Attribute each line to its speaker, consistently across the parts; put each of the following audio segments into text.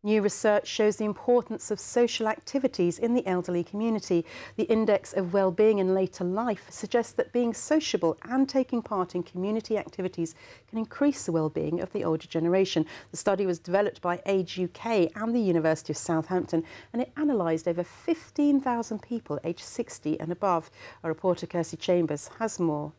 Speaker 1: New research shows the importance of social activities in the elderly community. The Index of Wellbeing in Later Life suggests that being sociable and taking part in community activities can increase the well-being of the older generation. The study was developed by Age UK and the University of Southampton, and it analysed over 15,000 people aged 60 and above. Our reporter Kirstie Chambers has more.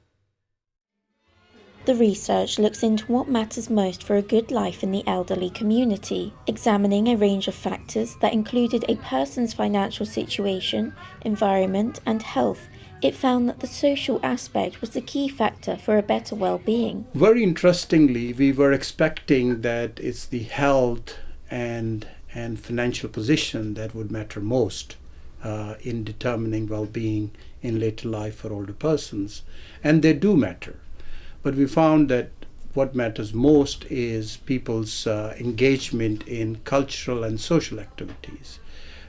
Speaker 2: The research looks into what matters most for a good life in the elderly community, examining a range of factors that included a person's financial situation, environment and health. It found that the social aspect was the key factor for a better well-being.
Speaker 3: Very interestingly, we were expecting that it's the health and financial position that would matter most in determining well-being in later life for older persons, and they do matter. But we found that what matters most is people's engagement in cultural and social activities.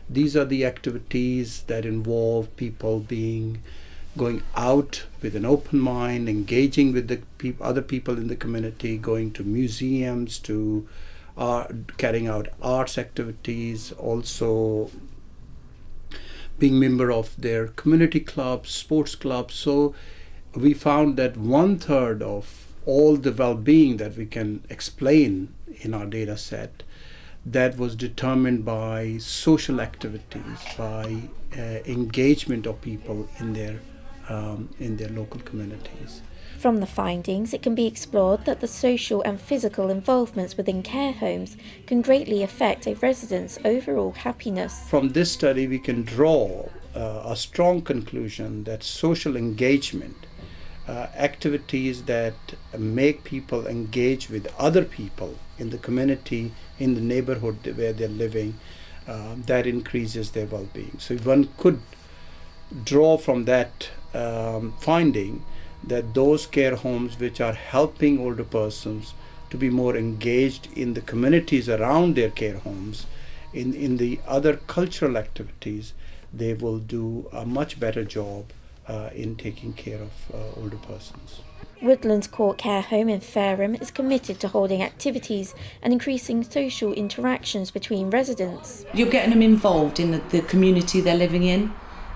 Speaker 3: These are the activities that involve people going out with an open mind, engaging with the other people in the community, going to museums, to carrying out arts activities, also being member of their community clubs, sports clubs. So we found that 1/3 of all the well-being that we can explain in our data set, that was determined by social activities, by engagement of people in their local communities.
Speaker 2: From the findings, it can be explored that the social and physical involvements within care homes can greatly affect a resident's overall happiness.
Speaker 3: From this study, we can draw a strong conclusion that social engagement, activities that make people engage with other people in the community, in the neighborhood where they're living, that increases their well-being. So one could draw from that finding that those care homes which are helping older persons to be more engaged in the communities around their care homes, in the other cultural activities, they will do a much better job in taking care of older persons.
Speaker 2: Woodlands Court Care Home in Fareham is committed to holding activities and increasing social interactions between residents.
Speaker 4: You're getting them involved in the community they're living in.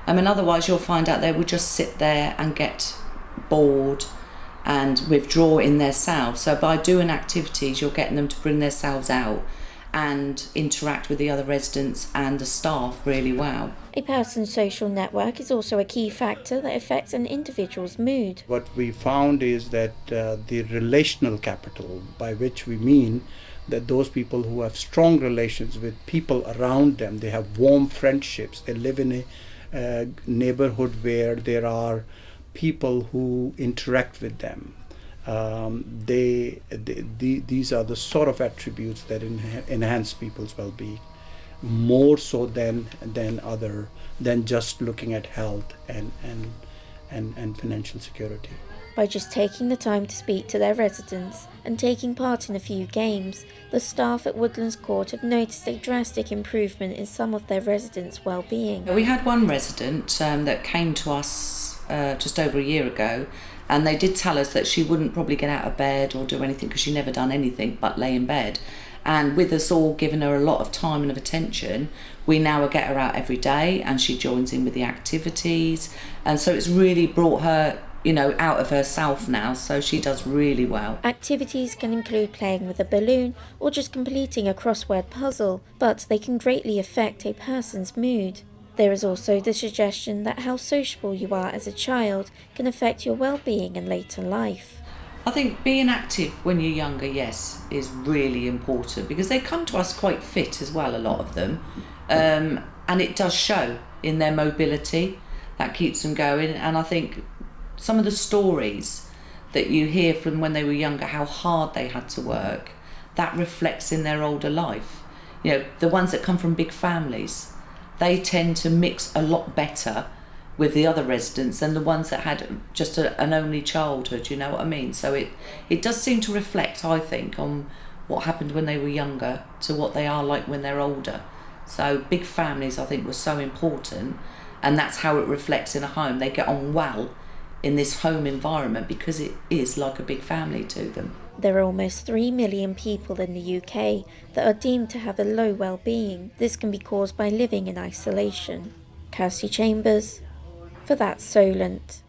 Speaker 4: Otherwise you'll find out they will just sit there and get bored and withdraw in themselves. So by doing activities, you're getting them to bring themselves out and interact with the other residents and the staff really well.
Speaker 2: A person's social network is also a key factor that affects an individual's mood.
Speaker 3: What we found is that the relational capital, by which we mean that those people who have strong relations with people around them, they have warm friendships, they live in a neighborhood where there are people who interact with them. These are the sort of attributes that enhance people's well-being, more so than just looking at health and financial security.
Speaker 2: By just taking the time to speak to their residents and taking part in a few games, the staff at Woodlands Court have noticed a drastic improvement in some of their residents' well-being.
Speaker 4: We had one resident that came to us just over a year ago, and they did tell us that she wouldn't probably get out of bed or do anything because she'd never done anything but lay in bed. And with us all giving her a lot of time and of attention, we now get her out every day and she joins in with the activities. And so it's really brought her, out of herself now, so she does really well.
Speaker 2: Activities can include playing with a balloon or just completing a crossword puzzle, but they can greatly affect a person's mood. There is also the suggestion that how sociable you are as a child can affect your well-being in later life.
Speaker 4: I think being active when you're younger, yes, is really important because they come to us quite fit as well, a lot of them. And it does show in their mobility. That keeps them going. And I think some of the stories that you hear from when they were younger, how hard they had to work, that reflects in their older life. The ones that come from big families, they tend to mix a lot better with the other residents than the ones that had just an only childhood, you know what I mean? So it does seem to reflect, I think, on what happened when they were younger to what they are like when they're older. So big families, I think, was so important, and that's how it reflects in a home. They get on well in this home environment because it is like a big family to them.
Speaker 2: There are almost 3 million people in the UK that are deemed to have a low well-being. This can be caused by living in isolation. Kirstie Chambers, for That's Solent.